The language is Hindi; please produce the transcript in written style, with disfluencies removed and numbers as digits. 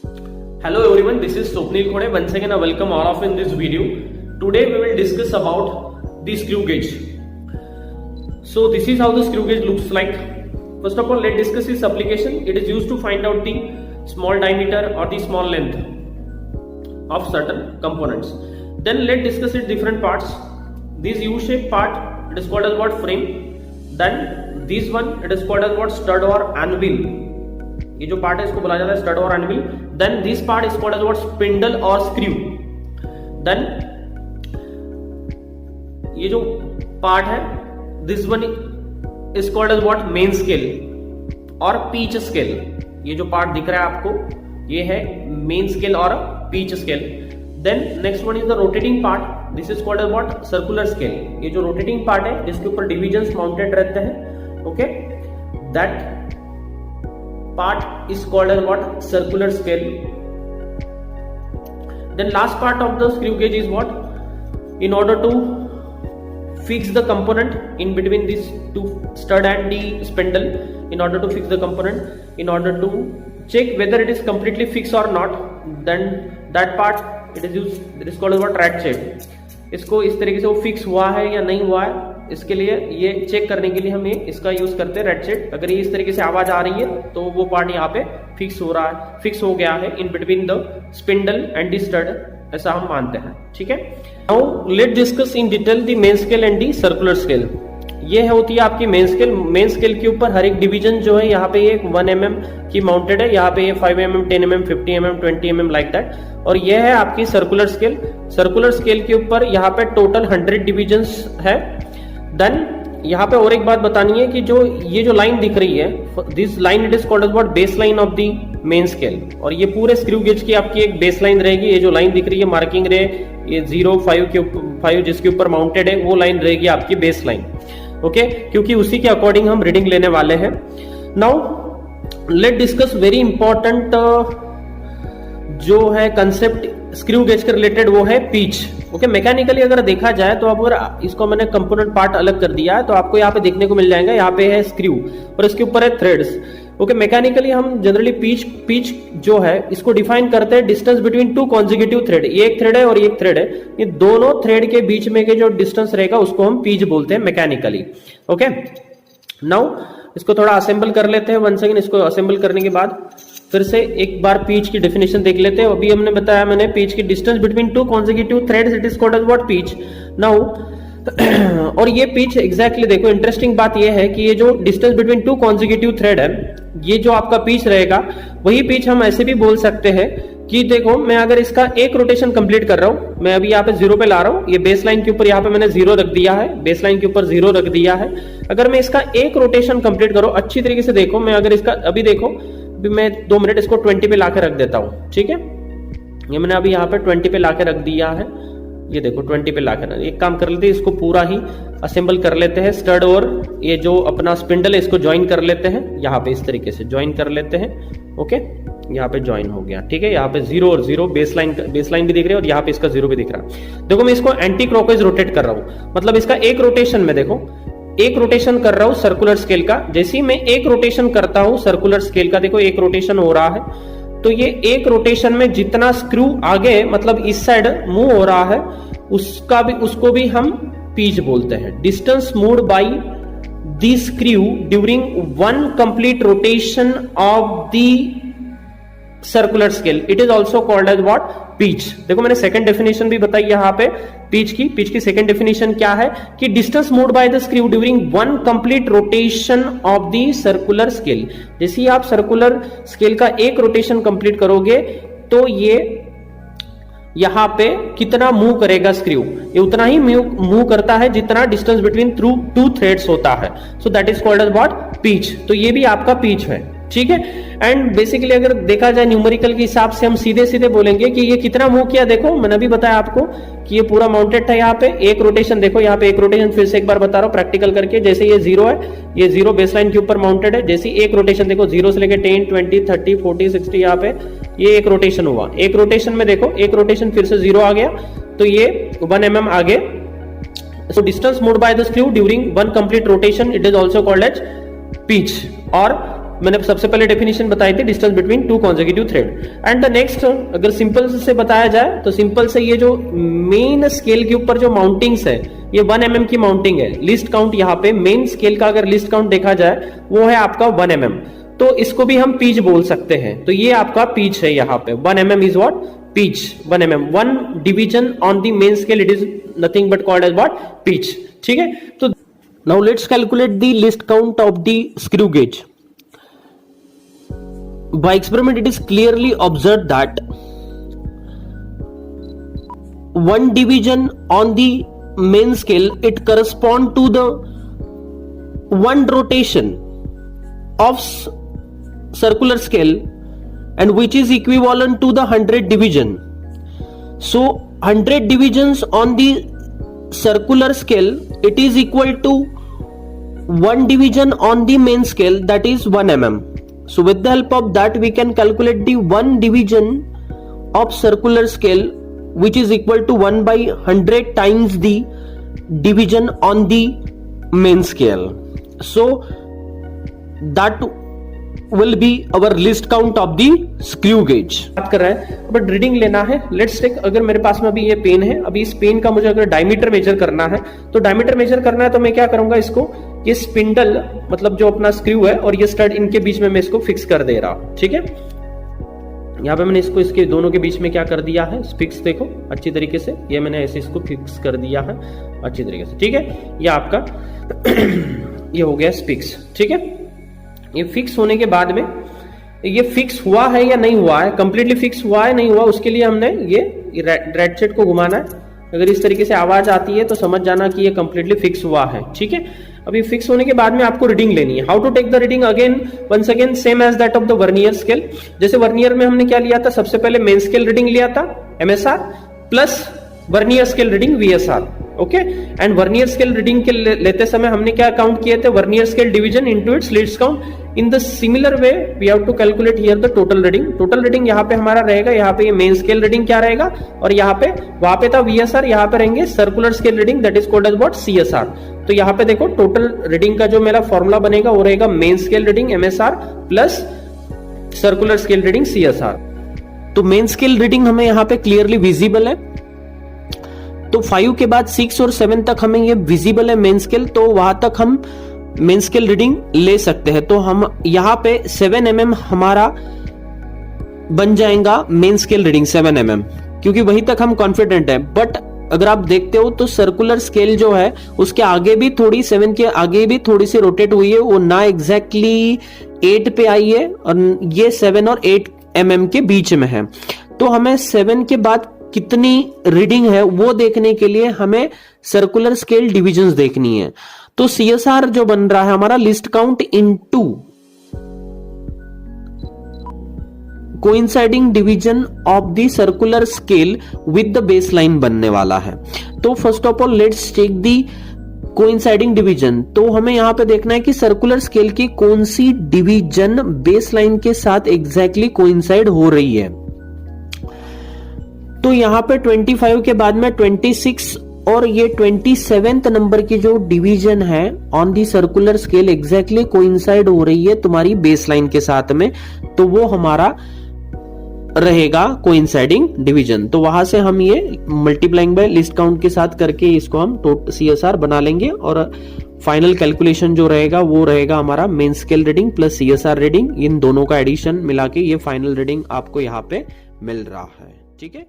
Hello everyone, this is Swapnil Khode. Once again, I welcome all of you in this video. Today we will discuss about the screw gauge. So this is how the screw gauge looks like. First of all, let's discuss its application. It is used to find out the small diameter or the small length of certain components. Then let's discuss its different parts. This U-shaped part, it is called as what? Frame. Then this one, it is called as what? Stud or anvil. ये जो पार्ट है इसको बोला जाता है स्टड और anvil. Then this part is called as what? Spindle और स्क्रू. देन ये जो पार्ट है this one is called as what? Main scale और पीच स्केल. ये जो पार्ट दिख रहा है आपको ये है मेन स्केल और pitch scale. Then next one is the rotating part. This is called as what? Circular scale. ये जो रोटेटिंग पार्ट है जिसके ऊपर डिविजन्स माउंटेड रहते हैं. Okay, that part is called as what? Circular scale. Then last part of the screw gauge is what? In order to fix the component in between these two stud and the spindle, in order to fix the component, in order to check whether it is completely fixed or not, then that part it is used, it is called as what? Ratchet. इसको इस तरीके से वो फिक्स हुआ है या नहीं हुआ है, इसके लिए ये चेक करने के लिए हम इसका यूज करते हैं रेटसेट. अगर ये इस तरीके से आवाज आ रही है तो वो पार्ट यहाँ पे फिक्स हो रहा है, फिक्स हो गया है in between the spindle and the stud, ऐसा हम मानते हैं. ठीक है. Now let discuss in detail the main scale and the circular scale. ये होती है आपकी मेन स्केल. मेन स्केल के ऊपर हर एक डिवीजन जो है यहाँ पे ये 1 mm की माउंटेड है, यहाँ पे ये 5 mm, 10 mm, 50 mm, 20 mm like that. और ये है आपकी सर्कुलर स्केल. सर्कुलर स्केल के ऊपर यहाँ पे टोटल 100 डिवीजन्स है. देन यहाँ पे और एक बात बतानी है कि जो ये जो लाइन दिख रही है, this line it is called as what? Base line of the main scale. और ये पूरे स्क्रू गेज की आपकी एक बेस लाइन रहेगी. ये जो लाइन दिख रही है मार्किंग रे, ये 0, 5 के ऊपर 5 जिसके ऊपर माउंटेड है वो लाइन रहेगी आपकी बेस लाइन. ओके, क्योंकि उसी के अकॉर्डिंग हम रीडिंग लेने वाले हैं. Now let discuss very important जो है कंसेप्ट स्क्रू गेज के रिलेटेड, वो है पीच. ओके, मैकेनिकली अगर देखा जाए तो अगर इसको मैंने कंपोनेंट पार्ट अलग कर दिया है तो आपको यहाँ पे देखने को मिल जाएगा. यहाँ पे है स्क्रू और इसके ऊपर है थ्रेड्स. ओके, मैकेनिकली हम जनरली पीच जो है इसको डिफाइन करते हैं डिस्टेंस बिटवीन 2 कॉन्जिक्यूटिव थ्रेड. ये एक थ्रेड है और ये एक थ्रेड है. ये दोनों थ्रेड के बीच में के जो डिस्टेंस रहेगा उसको हम पीच बोलते हैं मैकेनिकली. ओके, नाउ इसको थोड़ा असेंबल कर लेते हैं. 1 सेकेंड. इसको असेंबल करने के बाद फिर से एक बार पीच की डेफिनेशन देख लेते हैं. अभी हमने बताया मैंने पीच की distance between 2 consecutive threads it is called as what? Pitch. Now और ये पीच एग्जैक्टली देखो, इंटरेस्टिंग बात ये है कि ये जो डिस्टेंस बिटवीन 2 कॉन्जिक्यूटिव थ्रेड है, ये जो आपका पीच रहेगा वही पीच हम ऐसे भी बोल सकते हैं कि देखो मैं अगर इसका एक रोटेशन कंप्लीट कर रहा हूं, मैं अभी यहाँ पे 0 पे ला रहा हूं, ये बेस लाइन के ऊपर यहाँ पे मैंने 0 रख दिया है, बेस लाइन के ऊपर 0 रख दिया है. अगर मैं इसका एक रोटेशन कंप्लीट करूं, अच्छी तरीके से देखो, मैं अगर इसका अभी देखो, अभी मैं 2 मिनट इसको 20 पे लाके रख देता हूं. ठीक है, ये मैंने अभी यहाँ पे 20 पे लाके रख दिया है. ये देखो 20 पे लाकर एक काम कर लेते हैं, इसको पूरा ही असेंबल कर लेते हैं. स्टड और ये जो अपना स्पिंडल है इसको ज्वाइन कर लेते हैं. यहाँ पे इस तरीके से ज्वाइन कर लेते हैं. ओके, यहाँ पे ज्वाइन हो गया. ठीक है, यहाँ पे 0 और 0 बेस लाइन भी दिख रही है और यहाँ पे इसका 0 भी दिख रहा है. देखो मैं इसको एंटी क्लॉकवाइज रोटेट कर रहा हूँ, मतलब इसका एक रोटेशन में देखो एक रोटेशन कर रहा हूँ सर्कुलर स्केल का. जैसे ही मैं एक रोटेशन करता हूँ सर्कुलर स्केल का, देखो एक रोटेशन हो रहा है, तो ये एक रोटेशन में जितना स्क्रू आगे मतलब इस साइड मूव हो रहा है उसको भी हम पीच बोलते हैं. Distance moved by the screw during 1 complete rotation of the circular scale it is also called as what? Pitch. देखो मैंने सेकंड डेफिनेशन भी बताई यहाँ पे पीच की सेकंड डेफिनेशन क्या है कि distance moved by the screw during 1 complete rotation of the circular scale. जैसे ही आप सर्कुलर स्केल का एक रोटेशन कंप्लीट करोगे तो ये यहाँ पे कितना मूव करेगा स्क्रू, ये उतना ही मूव करता है जितना डिस्टेंस बिटवीन 2 थ्रेड्स होता है. So that is called as what? Pitch. तो ये भी आपका पीच है. ठीक है, एंड बेसिकली अगर देखा जाए न्यूमेरिकल के हिसाब से हम सीधे सीधे बोलेंगे कि ये कितना मूव किया. देखो मैंने अभी बताया आपको कि ये पूरा माउंटेड था. यहाँ पे एक रोटेशन देखो, यहाँ पे एक रोटेशन फिर से एक बार बता रहा हूँ प्रैक्टिकल करके. जैसे ये 0 है, ये 0 बेसलाइन के ऊपर माउंटेड है. जैसे एक रोटेशन देखो 0 से लेके 10, 20, 30, 40, 60 यहाँ पे ये एक रोटेशन हुआ. एक रोटेशन में देखो एक रोटेशन फिर से 0 आ गया, तो ये 1 mm आगे. So distance moved by the screw during 1 complete rotation it is also called as pitch. और मैंने सबसे पहले डेफिनेशन बताई थी, distance between two consecutive thread. And the next, अगर सिंपल से बताया जाए तो सिंपल से ये जो मेन स्केल के ऊपर जो माउंटिंग्स है, ये 1 mm की माउंटिंग है। लिस्ट काउंट यहाँ पे मेन स्केल का अगर लिस्ट काउंट देखा जाए वो है आपका 1 mm, तो इसको भी हम पीच बोल सकते हैं। तो ये आपका पीच है यहाँ पे, 1 mm is what, pitch, 1 mm, 1 division on the main scale, it is nothing but called as what, pitch. ठीक है, तो now let's calculate the least count of the screw gauge. By experiment, it is clearly observed that 1 division on the main scale, it correspond to the 1 rotation of circular scale, and which is equivalent to the 100 division. So 100 divisions on the circular scale, it is equal to 1 division on the main scale, that is 1 mm. So with the help of that, we can calculate the 1 division of circular scale, which is equal to 1 by 100 times the division on the main scale. So that will be our list count of the screw gauge. बात कर रहा है, बट रीडिंग लेना है। लेट्स टेक, अगर मेरे पास में अभी ये पेन है, अभी इस पेन का मुझे अगर डायमीटर मेजर करना है, तो डायमीटर मेजर करना है तो मैं क्या करूंगा, इसको ये स्पिंडल मतलब जो अपना स्क्रू है और ये स्टड, इनके बीच में मैं इसको फिक्स कर दे रहा हूं। ठीक है, यहाँ पे मैंने इसको इसके दोनों के बीच में क्या कर दिया है, फिक्स। देखो अच्छी तरीके से, ये मैंने ऐसे इसको फिक्स कर दिया है अच्छी तरीके से। ठीक है, ये आपका ये हो गया फिक्स। ठीक है, ये फिक्स होने के बाद में ये फिक्स हुआ है या नहीं हुआ है, कंप्लीटली फिक्स हुआ है नहीं हुआ, उसके लिए हमने ये रेड को घुमाना है। अगर इस तरीके से आवाज आती है तो समझ जाना कि ये कंप्लीटली फिक्स हुआ है। ठीक है, अभी फिक्स होने के बाद में आपको रीडिंग लेनी है। How to take the reading, again once again same as that of the vernier scale. जैसे वर्नियर में हमने क्या लिया था, सबसे पहले मेन स्केल रीडिंग लिया था MSR plus vernier scale reading VSR। Okay, and vernier scale reading के लेते समय हमने क्या काउंट किए थे, vernier scale division into its least count. In the similar way we have to calculate here the total reading. Total reading यहाँ पे हमारा रहेगा, यहाँ पे ये मेन स्केल रीडिंग क्या रहेगा, और यहाँ पे वहां पे था VSR, यहाँ पे रहेंगे circular scale reading, that is called as what, CSR। तो यहाँ पे देखो टोटल रीडिंग का जो मेरा फॉर्मूला बनेगा वो रहेगा main scale reading MSR plus circular scale reading CSR। तो मेन स्केल रीडिंग हमें यहाँ पे क्लियरली विजिबल है, तो 5 के बाद 6 और 7 तक हमें ये विजिबल है मेन स्केल, तो वहां तक हम मेन स्केल रीडिंग ले सकते हैं। तो हम यहां पे 7 mm हमारा बन जाएगा मेन स्केल रीडिंग 7 mm, क्योंकि वहीं तक हम कॉन्फिडेंट है। बट अगर आप देखते हो तो सर्कुलर स्केल जो है उसके आगे भी थोड़ी, 7 के आगे भी थोड़ी सी रोटेट हुई है, वो ना एग्जैक्टली 8 पे आई है, और ये 7 और 8 mm के बीच में है। तो हमें 7 के बाद कितनी रीडिंग है वो देखने के लिए हमें सर्कुलर स्केल डिविजन्स देखनी है। तो CSR जो बन रहा है हमारा least count into coinciding division of the circular scale with the base line बनने वाला है। तो first of all let's check the coinciding division. तो हमें यहां पे देखना है कि सर्कुलर स्केल की कौन सी डिवीजन बेस लाइन के साथ एग्जैक्टली कोइंसाइड हो रही है। तो यहां पे 25 के बाद में 26 और ये 27th नंबर की जो डिवीजन है on the circular scale exactly coincide हो रही है तुम्हारी बेसलाइन के साथ में, तो वो हमारा रहेगा कोइंसाइडिंग डिवीजन। तो वहां से हम ये मल्टीप्लाइंग बाय लिस्ट काउंट के साथ करके इसको हम CSR बना लेंगे, और फाइनल कैलकुलेशन जो रहेगा वो रहेगा हमारा main scale reading plus CSR reading, इन दोनों का एडिशन मिला के ये फाइनल रीडिंग आपको यहाँ पे मिल रहा है। ठीक है।